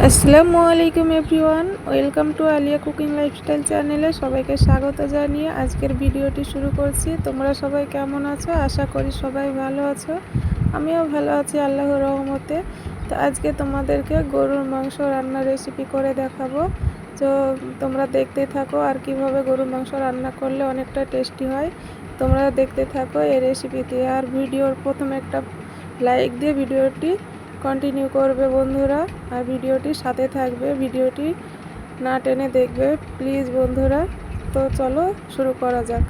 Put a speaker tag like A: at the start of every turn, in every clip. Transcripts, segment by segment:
A: আসসালামু আলাইকুম everyone, welcome to Alia cooking lifestyle চ্যানেলে সবাইকে স্বাগত জানিয়ে আজকের ভিডিওটি শুরু করছি। তোমরা সবাই কেমন আছো? আশা করি সবাই ভালো আছো। আমিও ভালো আছি আল্লাহর রহমতে। তো আজকে তোমাদেরকে গরুর মাংস রান্নার রেসিপি করে দেখাবো। তো তোমরা দেখতে থাকো আর কিভাবে গরুর মাংস রান্না করলে অনেকটা টেস্টি হয়। তোমরা দেখতে থাকো এই রেসিপিতে। আর ভিডিওর প্রথমে একটা লাইক দিয়ে ভিডিওটি কন্টিনিউ করবে বন্ধুরা, আর ভিডিওটির সাথে থাকবে, ভিডিওটি না টেনে দেখবে প্লিজ বন্ধুরা। তো চলো শুরু করা যাক।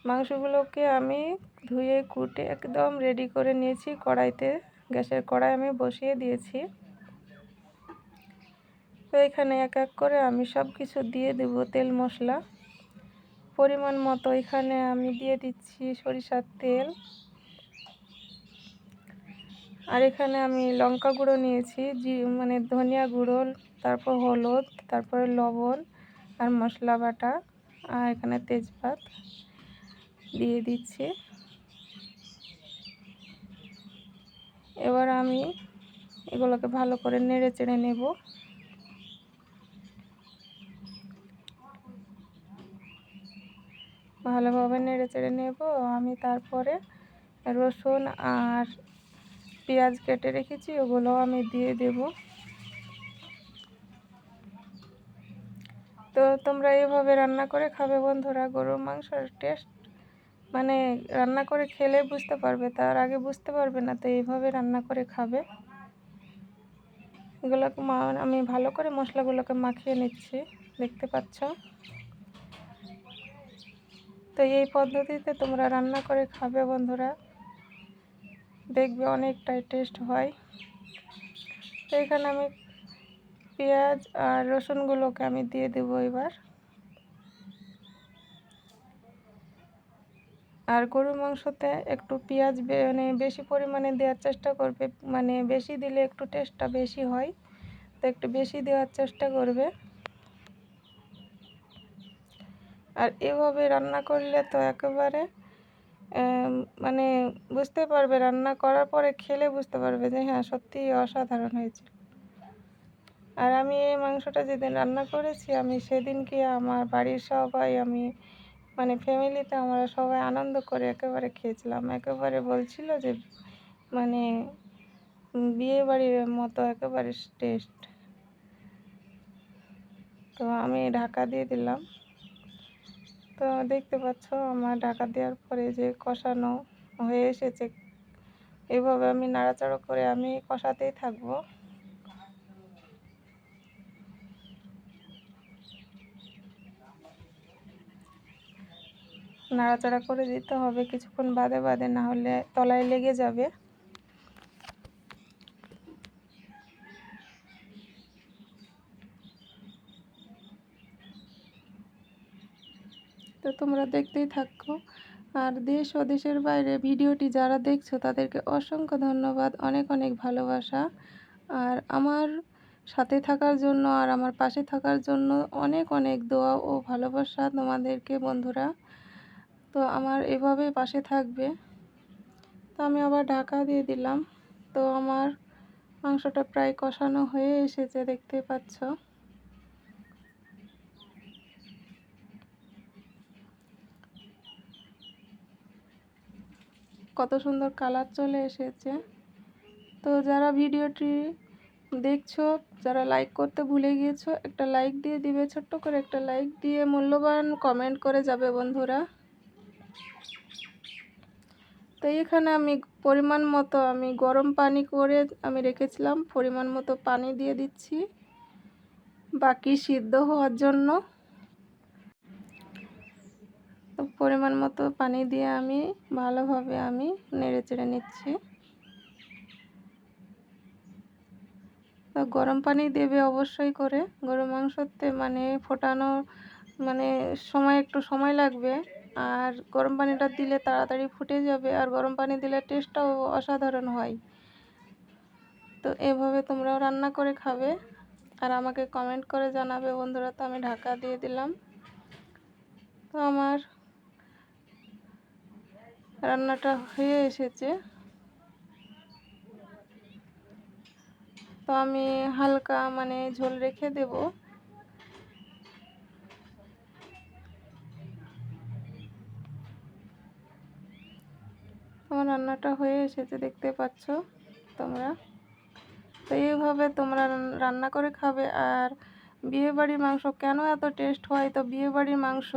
A: মাংসগুলোকে আমি ধুয়ে কুটে একদম রেডি করে নিয়েছি। কড়াইতে, গ্যাসের কড়াই আমি বসিয়ে দিয়েছি। তো এখানে এক এক করে আমি সব কিছু দিয়ে দেব। তেল মশলা পরিমাণ মতো এখানে আমি দিয়ে দিচ্ছি সরিষার তেল। আর এখানে আমি লঙ্কা গুঁড়ো নিয়েছি, ধনিয়া গুঁড়ো, তারপর হলুদ, তারপরে লবণ আর মশলা বাটা, আর এখানে তেজপাত দিয়ে দিচ্ছি। এবার আমি এগুলোকে ভালো করে নেড়ে চেড়ে নেব। ভালোভাবে নেড়ে চেড়ে নেব আমি। তারপরে রসুন আর পেঁয়াজ কেটে রেখেছি, ওগুলো আমি দিয়ে দেব। তো তোমরা এইভাবে রান্না করে খাবে বন্ধুরা। গরুর মাংসের টেস্ট রান্না করে খেলে বুঝতে পারবে, তার আগে বুঝতে পারবে না। তো এইভাবে রান্না করে খাবে। এগুলোকে আমি ভালো করে মশলাগুলোকে মাখিয়ে নিচ্ছি, দেখতে পাচ্ছ। তো এই পদ্ধতিতে তোমরা রান্না করে খাবে বন্ধুরা, দেখবে অনেকটাই টেস্ট হয়। তো এখানে আমি পেঁয়াজ আর রসুনগুলোকে আমি দিয়ে দেবো এবার। আর গরুর মাংসতে একটু পেঁয়াজ বেশি পরিমাণে দেওয়ার চেষ্টা করবে, বেশি দিলে একটু টেস্টটা বেশি হয়। তো একটু বেশি দেওয়ার চেষ্টা করবে। আর এভাবে রান্না করলে তো একেবারে মানে বুঝতে পারবে, রান্না করার পরে খেলে বুঝতে পারবে যে হ্যাঁ সত্যিই অসাধারণ হয়েছে। আর আমি এই মাংসটা যেদিন রান্না করেছি, আমি সেদিনকে আমার বাড়ির সবাই, ফ্যামিলিতে আমরা সবাই আনন্দ করে একেবারে খেয়েছিলাম। একেবারে বলছিল যে মানে বিয়ে বাড়ির মতো একেবারে টেস্ট। তো আমি ঢাকা দিয়ে দিলাম। তো দেখতে পাচ্ছ আমার ঢাকা দেওয়ার পরে যে কষানো হয়ে এসেছে। এইভাবে আমি নাড়াচাড়া করে আমি কষাতেই থাকবো। নাড়াচাড়া করে দিতে হবে কিছুক্ষণ বাদে বাদে, না হলে তলায় লেগে যাবে। তো তোমরা দেখতেই থাকো। আর দেশ ও দেশের বাইরে ভিডিওটি যারা দেখছো তাদেরকে অসংখ্য ধন্যবাদ, অনেক অনেক ভালোবাসা। আর আমার সাথে থাকার জন্য আর আমার পাশে থাকার জন্য অনেক অনেক দোয়া ও ভালোবাসা তোমাদেরকে বন্ধুরা। তো আমার এভাবে পাশে থাকবে। তো আমি আবার ঢাকা দিয়ে দিলাম। তো আমার মাংসটা প্রায় কষানো হয়ে এসেছে, দেখতে পাচ্ছ। কত সুন্দর কালার চলে এসেছে। তো যারা ভিডিওটি দেখছো, যারা লাইক করতে ভুলে গিয়েছো, একটা লাইক দিয়ে দিবে, ছোট্ট করে একটা লাইক দিয়ে মূল্যবান কমেন্ট করে যাবে বন্ধুরা। তো এখানে আমি পরিমাণ মতো আমি গরম পানি করে আমি রেখেছিলাম, পরিমাণ মতো পানি দিয়ে দিচ্ছি বাকি সিদ্ধ হওয়ার জন্য। তো পরিমাণ মতো পানি দিয়ে আমি ভালোভাবে আমি নেড়ে চেড়ে নিচ্ছি। তো গরম পানি দেবে অবশ্যই করে। গরুর মাংসতে ফোটানো সময় একটু সময় লাগবে। আর গরম পানিটা দিলে তাড়াতাড়ি ফুটে যাবে, আর গরম পানি দিলে টেস্টটাও অসাধারণ হয়। তো এভাবে তোমরাও রান্না করে খাবে আর আমাকে কমেন্ট করে জানাবে বন্ধুরা। তো আমি ঢাকা দিয়ে দিলাম। তো আমার রান্নাটা হয়ে এসেছে। তো আমি হালকা মানে ঝোল রেখে দেব। আমার রান্নাটা হয়ে এসেছে, দেখতে পাচ্ছ তোমরা। তো এইভাবে তোমরা রান্না করে খাবে। আর বিয়েবাড়ির মাংস কেন এত টেস্ট হয়, তো বিয়েবাড়ির মাংস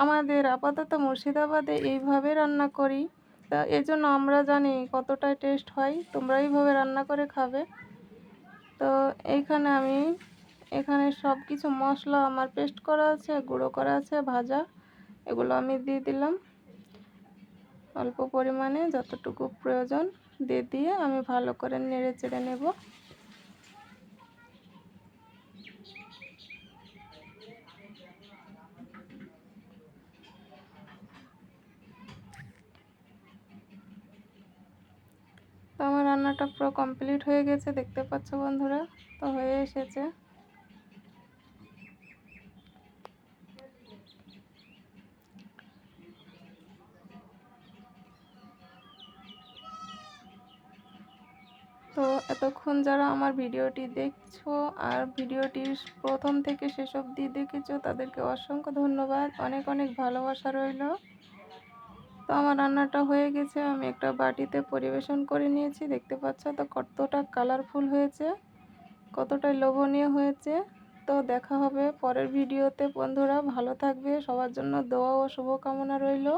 A: আমাদের আপাতত মুর্শিদাবাদে এইভাবে রান্না করি, তা এজন্য আমরা জানি কতটা টেস্ট হয়। তোমরা এইভাবে রান্না করে খাবে। তো এইখানে আমি সব কিছু মশলা আমার পেস্ট করা আছে, গুঁড়ো করা আছে, ভাজা, এগুলো আমি দিয়ে দিলাম অল্প পরিমাণে, যতটুকু প্রয়োজন দিয়ে আমি ভালো করে নেড়ে চেড়ে নেব। তো আমার রান্নাটা পুরো কমপ্লিট হয়ে গেছে, দেখতে পাচ্ছ বন্ধুরা। তো হয়ে এসেছে। তো এতক্ষণ যারা আমার ভিডিওটি দেখছো আর ভিডিওটির প্রথম থেকে শেষ অবধি দেখেছো, তাদেরকে অসংখ্য ধন্যবাদ, অনেক অনেক ভালোবাসা রইল। তো আমার রান্নাটা হয়ে গেছে, আমি একটা বাটিতে পরিবেশন করে নিয়েছি, দেখতে পাচ্ছ তো কতটা কালারফুল হয়েছে, কতটা লোভনীয় হয়েছে। তো দেখা হবে পরের ভিডিওতে বন্ধুরা, ভালো থাকবে, সবার জন্য দোয়া ও শুভকামনা রইল।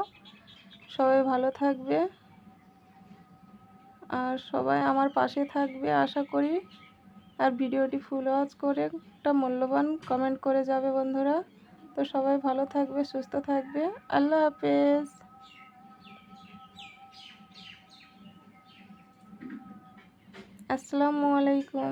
A: সবাই ভালো থাকবে আর সবাই আমার পাশে থাকবে আশা করি। আর ভিডিওটি ফুল ওয়াচ করে একটা মূল্যবান কমেন্ট করে যাবে বন্ধুরা। তো সবাই ভালো থাকবে, সুস্থ থাকবে। আল্লাহ হাফেজ। আসসালামু আলাইকুম।